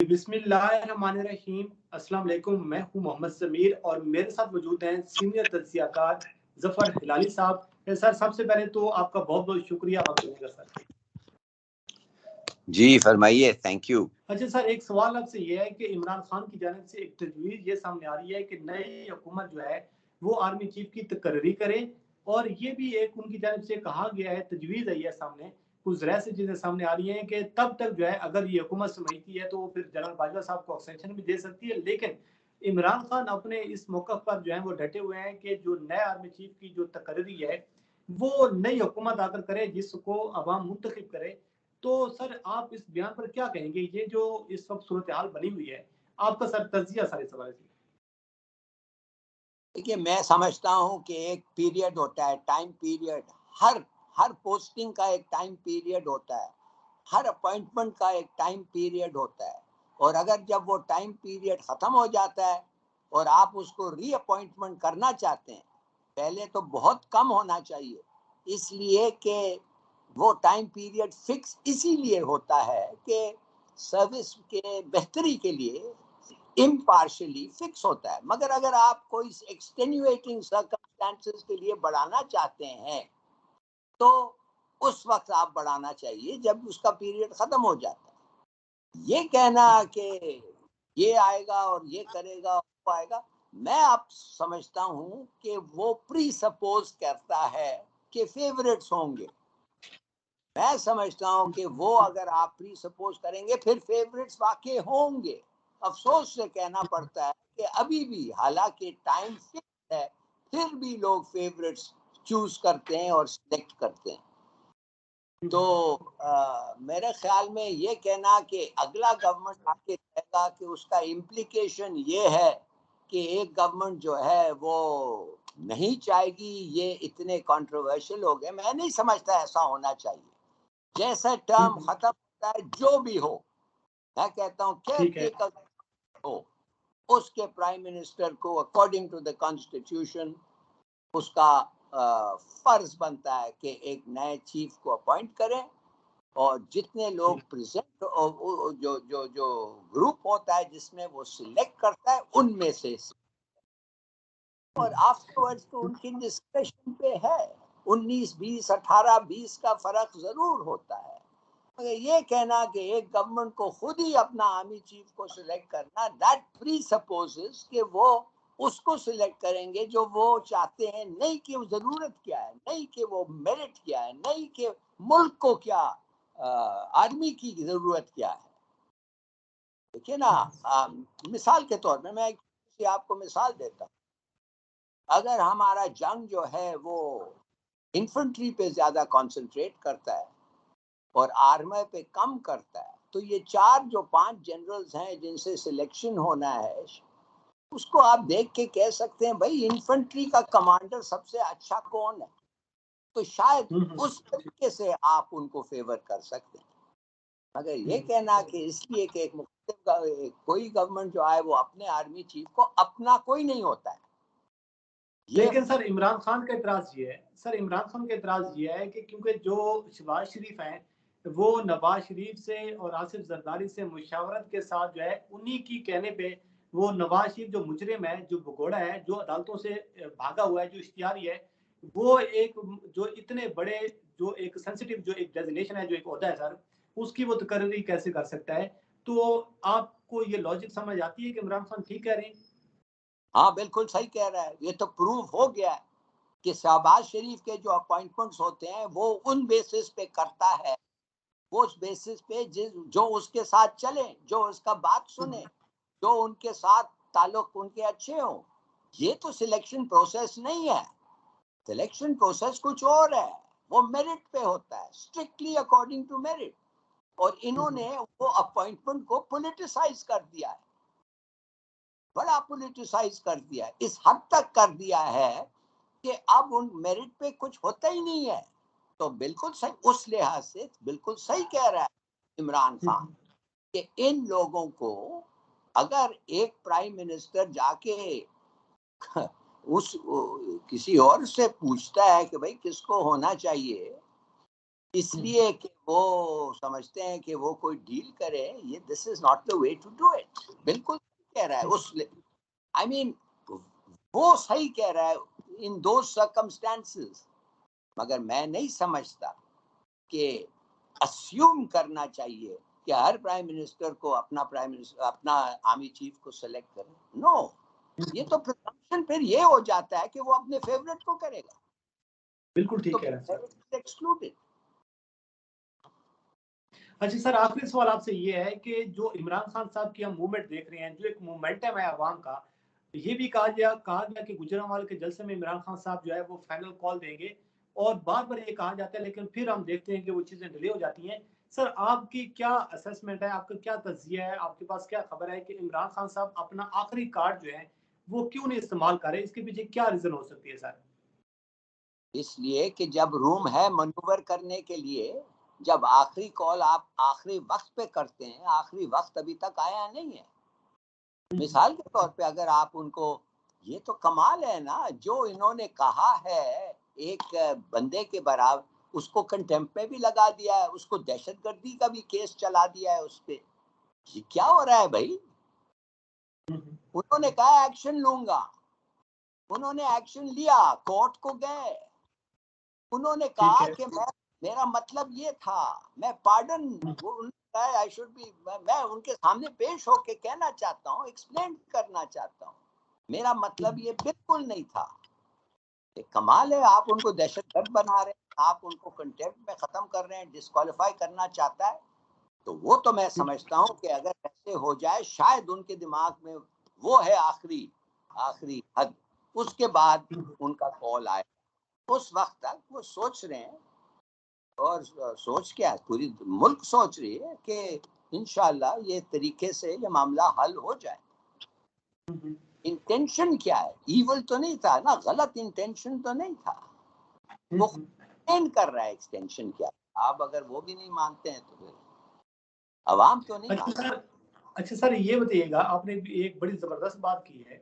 बिस्मिल्लाहिर्रहमानिर्रहीम। अस्सलाम वालेकुम। मैं हूं मोहम्मद समीर और मेरे साथ मौजूद हैं सीनियर तज्ज़ियाकार ज़फ़र हिलाली साहब। सर, सबसे पहले तो आपका बहुत बहुत शुक्रिया वक्त देने का सर। जी फरमाइए, थैंक यू। अच्छा सर, एक सवाल आपसे ये है कि इमरान खान की जानिब से एक तजवीज़ ये सामने आ रही है कि नई हुकूमत जो है वो आर्मी चीफ की तकर्री करे, और ये भी एक उनकी जानिब से कहा गया है, तजवीज़ आई है सामने, कुछ ज़रा सी चीज़ें सामने आ रही हैं कि तब तक जो है अगर ये हुकूमत समझती है तो फिर जनरल बाजवा साहब को एक्सटेंशन भी दे सकती है। लेकिन इमरान खान अपने इस मौक़िफ़ पर जो है वो डटे हुए हैं कि जो नए आर्मी चीफ की जो तकर्री है वो नई हुकूमत आकर करे जिसको अवाम मुंतखब करे। तो सर, आप इस बयान पर क्या कहेंगे? ये जो इस वक्त सूरत हाल बनी हुई है, आपका सर तजिया सर इस हवाले से। देखिए, मैं समझता हूँ कि एक पीरियड होता है, टाइम पीरियड। हर हर पोस्टिंग का एक टाइम पीरियड होता है, हर अपॉइंटमेंट का एक टाइम पीरियड होता है। और अगर जब वो टाइम पीरियड ख़त्म हो जाता है और आप उसको रीअपॉइंटमेंट करना चाहते हैं, पहले तो बहुत कम होना चाहिए, इसलिए कि वो टाइम पीरियड फिक्स इसीलिए होता है कि सर्विस के बेहतरी के लिए इम्पार्शली फिक्स होता है। मगर अगर आप कोई एक्सटेन्युएटिंग सर्कमस्टेंसेस के लिए बढ़ाना चाहते हैं तो उस वक्त आप बढ़ाना चाहिए जब उसका पीरियड खत्म हो जाता है। ये कहना कि ये आएगा और ये करेगा और वो आएगा, मैं आप समझता हूँ कि वो प्री सपोज करता है कि फेवरेट्स होंगे। मैं समझता हूँ कि वो अगर आप प्री सपोज करेंगे फिर फेवरेट्स वाकई होंगे। अफसोस से कहना पड़ता है कि अभी भी हालांकि टाइम फिक्स है फिर भी लोग फेवरेट्स चूज करते हैं और सिलेक्ट करते हैं। तो मेरे ख्याल में ये कहना कि अगला गवर्नमेंट आके कहेगा कि उसका इम्प्लीकेशन ये है कि एक गवर्नमेंट जो है वो नहीं चाहेगी, ये इतने कंट्रोवर्शियल हो गए। मैं नहीं समझता ऐसा होना चाहिए। जैसा टर्म खत्म होता है, जो भी हो, मैं कहता हूँ ठीक है। केयरटेकर हो, उसके प्राइम मिनिस्टर को अकॉर्डिंग टू द कॉन्स्टिट्यूशन उसका फर्ज बनता है कि एक नए चीफ को अपॉइंट करें और जितने लोग प्रेजेंट जो जो जो ग्रुप होता है जिसमें वो सिलेक्ट करता है उनमें से, और आफ्टरवर्ड्स तो उनकी डिस्कशन पे है। 19 20 18 20 का फर्क जरूर होता है। मगर ये कहना कि एक गवर्नमेंट को खुद ही अपना आर्मी चीफ को सिलेक्ट करना, दैट प्री सपोजेस कि वो उसको सिलेक्ट करेंगे जो वो चाहते हैं, नहीं कि वो जरूरत क्या है, नहीं कि वो मेरिट क्या है, नहीं कि मुल्क को क्या आर्मी की जरूरत क्या है। देखिए ना, मिसाल के तौर पे मैं आपको मिसाल देता हूँ। अगर हमारा जंग जो है वो इन्फेंट्री पे ज्यादा कंसंट्रेट करता है और आर्मर पे कम करता है, तो ये चार जो 5 जनरल्स हैं जिनसे सिलेक्शन होना है, उसको आप देख के कह सकते हैं भाई इन्फेंट्री का कमांडर सबसे अच्छा कौन है, तो शायद उस तरीके से आप उनको फेवर कर सकते हैं। अगर ये कहना कि इसलिए कि एक कोई गवर्नमेंट जो आए वो अपने आर्मी चीफ को, अपना कोई नहीं होता है। लेकिन सर, इमरान खान का एतराज ये है, सर इमरान खान का एतराज ये है कि क्योंकि जो शहबाज शरीफ हैं वो नवाज शरीफ से और आसिफ जरदारी से मुशावरत के साथ जो है उन्हीं की कहने पे वो नवाज शरीफ जो मुजरिम है, जो भगोड़ा है, जो अदालतों से भागा हुआ है, जो इश्तिहारी है, वो एक जो इतने बड़े जो एक सेंसिटिव जो एक डेजिग्नेशन है, जो एक ओहदा है सर, उसकी वो तकर्री कैसे कर सकता है? तो आपको ये लॉजिक समझ आती है कि इमरान खान ठीक कह रहे हैं? हाँ, बिल्कुल सही कह रहा है। ये तो प्रूव हो गया है कि शहबाज शरीफ के जो अपॉइंटमेंट्स होते हैं वो उन बेसिस पे करता है, वो उस बेसिस पे जो उसके साथ चले, जो उसका बात सुने, जो उनके साथ ताल्लुक उनके अच्छे हों। ये तो सिलेक्शन प्रोसेस नहीं है। सिलेक्शन प्रोसेस कुछ और है, वो मेरिट पे होता है, स्ट्रिक्टली अकॉर्डिंग टू मेरिट। और इन्होंने वो अपॉइंटमेंट को पॉलिटिसाइज कर दिया है, बड़ा पॉलिटिसाइज कर दिया है, इस हद तक कर दिया है कि अब उन मेरिट पे कुछ होता ही नहीं है। तो बिल्कुल सही, उस लिहाज से बिल्कुल सही कह रहा है इमरान खान कि इन लोगों को अगर एक प्राइम मिनिस्टर जाके उस किसी और से पूछता है कि भाई किसको होना चाहिए, इसलिए कि वो समझते हैं कि वो कोई डील करे, ये this is not the way to do it. बिल्कुल कह रहा है उस, आई मीन वो सही कह रहा है इन दो सर्कमस्टेंसेस, मगर मैं नहीं समझता कि अस्यूम करना चाहिए कि हर प्राइम मिनिस्टर को अपना आर्मी चीफ को सेलेक्ट करें। नो, ये तो प्रिजम्पशन फिर ये हो जाता है कि वो अपने फेवरेट को करेगा। बिल्कुल ठीक तो कह रहे हैं सर। एक्सक्लूडेड। अच्छा सर, आखिरी सवाल आपसे ये है कि जो इमरान खान साहब की हम मूवमेंट देख रहे हैं, जो एक मोमेंटम है अवाम का, ये भी कहा गया कि गुजरांवाले के जलसे में इमरान खान साहब जो है वो फाइनल कॉल देंगे, और बार बार ये कहा जाता है, लेकिन फिर हम देखते हैं कि वो चीजें डिले हो जाती हैं। सर, आपकी क्या असेसमेंट है, आपका क्या तज्जिया है, आपके पास क्या खबर है कि इमरान खान साहब अपना आखिरी कार्ड जो है वो क्यों नहीं इस्तेमाल करें? इसके पीछे क्या रीजन हो सकती है सर? इसलिए कि जब रूम है मनूवर करने के लिए, जब आखिरी कॉल आप आखिरी वक्त पे करते हैं, आखिरी वक्त अभी तक आया नहीं है। मिसाल के तौर पे अगर आप उनको, ये तो कमाल है ना, जो इन्होंने कहा है एक बंदे के बराबर, उसको कंटेम्प्ट में भी लगा दिया है, उसको दहशतगर्दी का भी केस चला दिया है उस पे। ये क्या हो रहा है भाई? उन्होंने कहा एक्शन लूंगा, उन्होंने एक्शन लिया, कोर्ट को गए, उन्होंने ठीक कहा है। कि मेरा मतलब ये था, मैं पार्डन, आई शुड बी, मैं उनके सामने पेश होके कहना चाहता हूँ, एक्सप्लेन करना चाहता हूँ, मेरा मतलब ये बिल्कुल नहीं था। ये कमाल है, आप उनको दहशतगर्द बना रहे हैं, आप उनको कंटेम्प्ट में खत्म कर रहे हैं, डिस्क्वालीफाई करना चाहता है। तो वो तो मैं समझता हूँ कि अगर ऐसे हो जाए, शायद उनके दिमाग में वो है आखिरी आखिरी हद, उसके बाद उनका कॉल आए। उस वक्त तक वो सोच रहे हैं, और सोच क्या है, पूरी मुल्क सोच रही है कि इंशाल्लाह ये तरीके से ये मामला हल हो जाए। इंटेंशन क्या है? ईवल तो नहीं था ना, गलत इंटेंशन तो नहीं था। वो एक्सटेंड कर रहा है, एक्सटेंशन क्या है? आप अगर वो भी नहीं मानते हैं तो फिर अवाम तो नहीं मानती। अच्छा सर, ये बताइएगा, आपने भी एक बड़ी जबरदस्त बात की है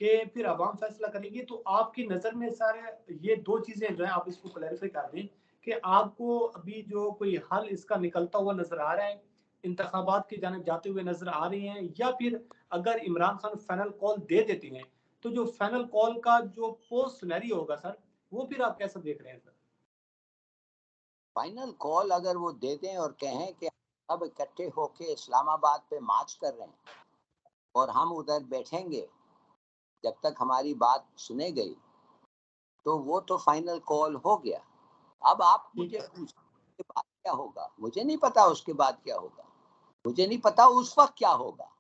कि फिर अवाम फैसला करेगी, तो आपकी नजर में सर ये दो चीजें जो है, आप इसको क्लैरिफाई कर दें कि आपको अभी जो कोई हल इसका निकलता हुआ नजर आ रहा है, इंतखाबात की जानिब जाते हुए नजर आ रहे हैं, या फिर अगर इमरान खान फाइनल कॉल दे देते हैं तो जो फाइनल कॉल का जो पोस्ट सिनेरियो होगा सर, वो फिर आप कैसा देख रहे हैं सर? फाइनल कॉल अगर वो दे दें और कहें कि अब इकट्ठे होके इस्लामाबाद पे मार्च कर रहे हैं और हम उधर बैठेंगे जब तक हमारी बात सुने गई, तो वो तो फाइनल कॉल हो गया। अब आप मुझे पूछें उसके बाद क्या होगा, मुझे नहीं पता उसके बाद क्या होगा, मुझे नहीं पता उस वक्त क्या होगा।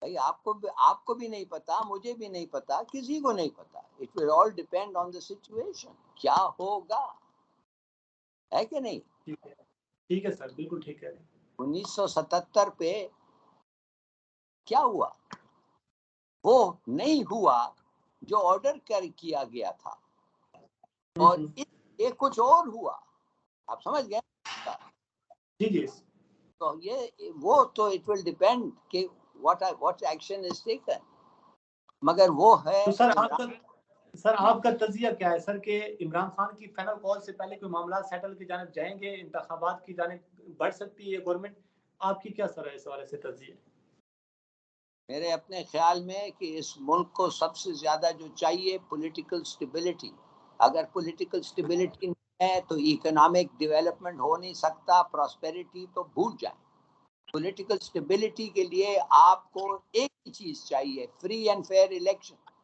भाई आपको भी नहीं पता, मुझे भी नहीं पता, किसी को नहीं पता। It will all depend on the situation, क्या होगा, है कि नहीं? ठीक है सर, बिल्कुल ठीक है। 1977 पे क्या हुआ? वो नहीं हुआ जो ऑर्डर कर किया गया था, और ये कुछ और हुआ। आप समझ गए? जी जी। तो ये वो तो इट विल डिपेंड कि व्हाट एक्शन इज टेकन, मगर वो है तो सर इमरान। आपका तजिया क्या है सर कि इमरान खान की फाइनल कॉल से पहले कोई मामला सेटल की जानिब जाएंगे, इंतखाबात की जानिब बढ़ सकती है गवर्नमेंट? आपकी क्या सर है इस वाले से तजिया? मेरे अपने ख्याल में कि इस मुल्क को सबसे ज्यादा जो चाहिए पॉलिटिकल स्टेबिलिटी। अगर पॉलिटिकल स्टेबिलिटी नहीं है तो इकोनॉमिक डेवलपमेंट हो नहीं सकता, प्रॉस्पेरिटी तो भूल जाए। पॉलिटिकल स्टेबिलिटी के लिए आपको एक ही चीज चाहिए, फ्री एंड फेयर इलेक्शन।